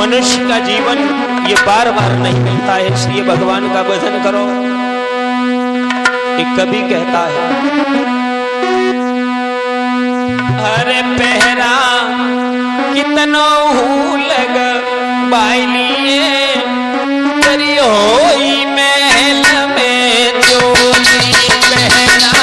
मनुष्य का जीवन ये बार बार नहीं मिलता है, इसलिए भगवान का भजन करो। एक कवि कहता है, अरे पहरा कितनो लग बाइलिए तेरी होई महल में चोरी पहरा।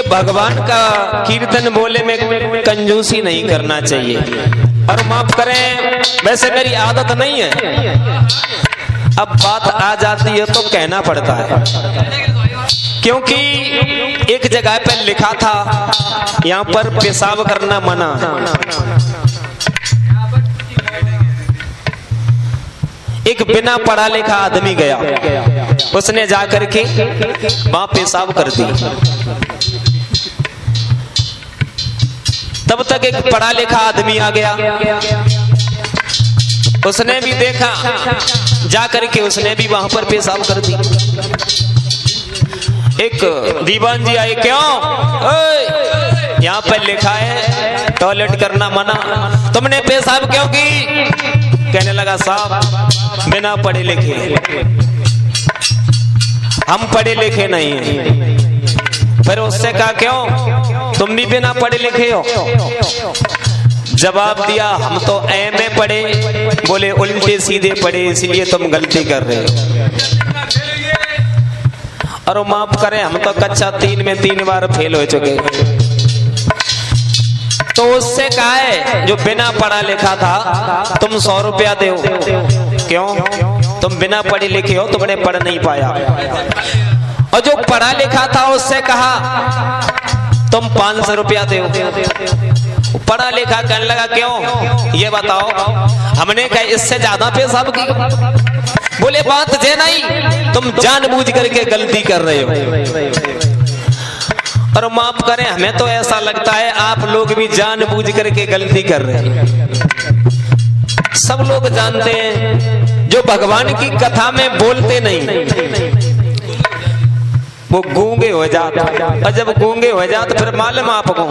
भगवान का कीर्तन बोले में कंजूसी नहीं करना चाहिए। और माफ करें, वैसे मेरी आदत नहीं है, अब बात आ जाती है तो कहना पड़ता है, क्योंकि एक जगह पर लिखा था यहाँ पर पेशाब करना मना। एक बिना पढ़ा लिखा आदमी गया, उसने जाकर के वहां पेशाब कर दी। तब तक एक पढ़ा लिखा आदमी आ गया, उसने भी देखा, जाकर के उसने भी वहां पर पेशाब कर दी। एक दीवान जी आए, क्यों यहाँ पर लिखा है टॉयलेट करना मना, तुमने पेशाब क्यों की? कहने लगा, साहब बिना पढ़े लिखे, हम पढ़े लिखे नहीं हैं। फिर उससे कहा, क्यों तुम भी बिना पढ़े लिखे हो? जवाब दिया, हम तो एमए पढ़े। बोले, उल्टे सीधे पढ़े, इसलिए तुम गलती कर रहे हो। और माफ करें, हम तो कक्षा 3 में 3 बार फेल हो चुके। तो उससे कहा है, जो बिना पढ़ा लिखा था, तुम 100 रुपया दो। क्यों? तुम बिना पढ़े लिखे हो, तुमने पढ़ नहीं पाया। और जो पढ़ा लिखा था उससे कहा, तुम 500 रुपया दो। पढ़ा लिखा कहने लगा, क्यों ये बताओ? हमने कहा इससे ज्यादा पेशाब की। बोले, बात जे नहीं, तुम जानबूझ करके गलती कर रहे हो। और माफ करें, हमें तो ऐसा लगता है आप लोग भी जानबूझ करके गलती कर रहे हैं। सब लोग जानते हैं, जो भगवान की कथा में बोलते नहीं वो गूंगे हो जाते, और जब गूंगे हो जाते फिर मालूम आपको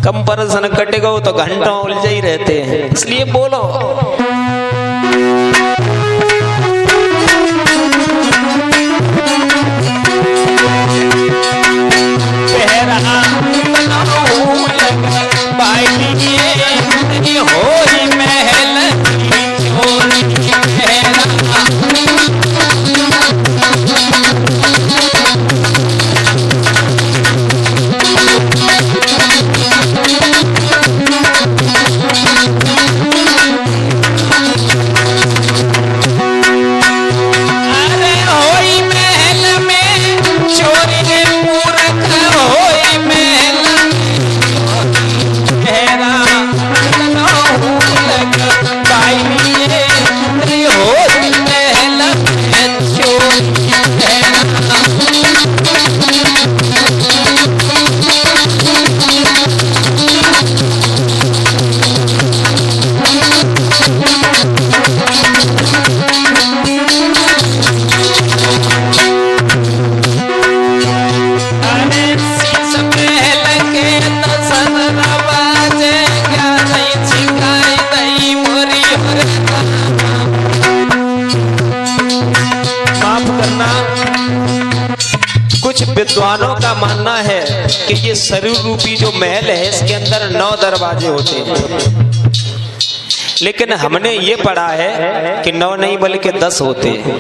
कंपैरिजन कटेगा तो घंटों उलझे ही रहते हैं। इसलिए बोलो। विद्वानों का मानना है कि ये शरीर रूपी जो महल है, इसके अंदर 9 दरवाजे होते हैं, लेकिन हमने ये पढ़ा है कि 9 नहीं बल्कि 10 होते हैं।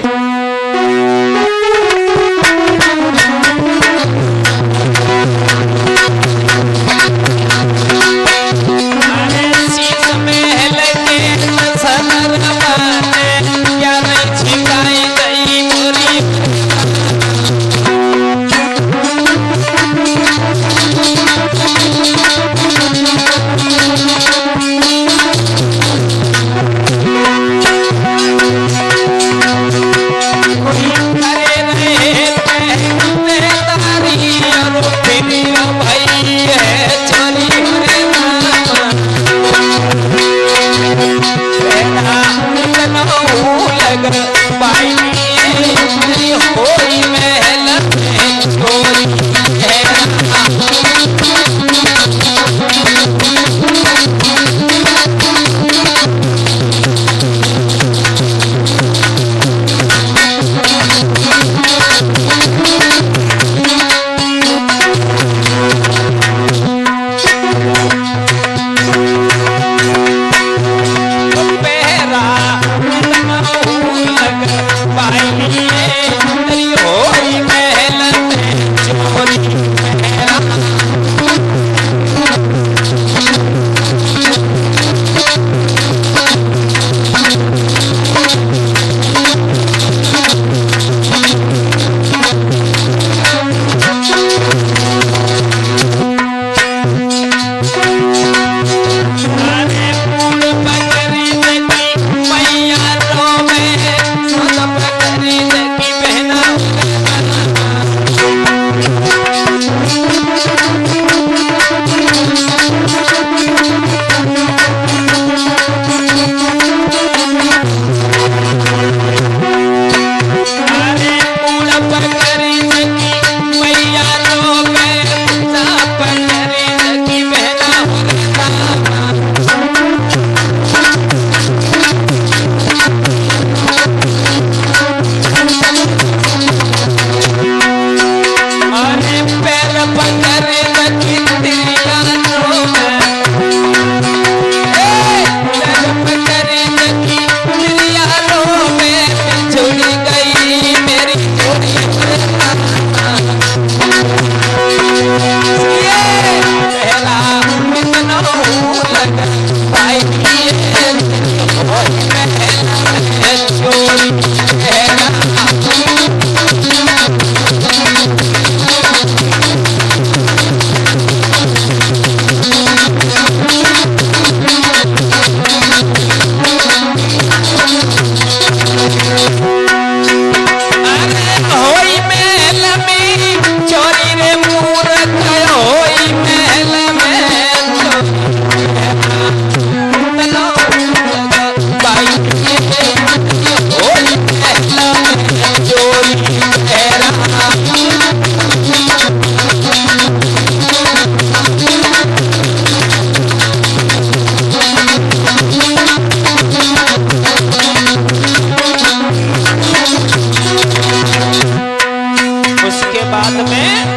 बाद में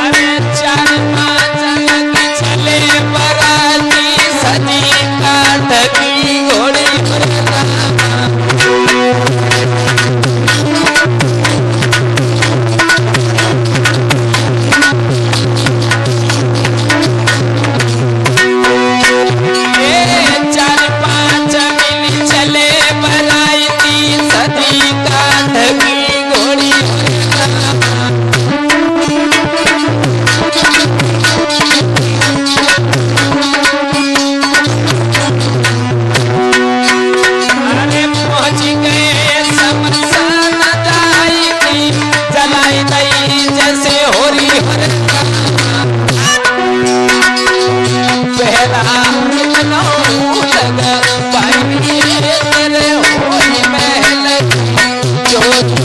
अरे 4-5 लगी चले बराती सजी काठ की घोड़ी जो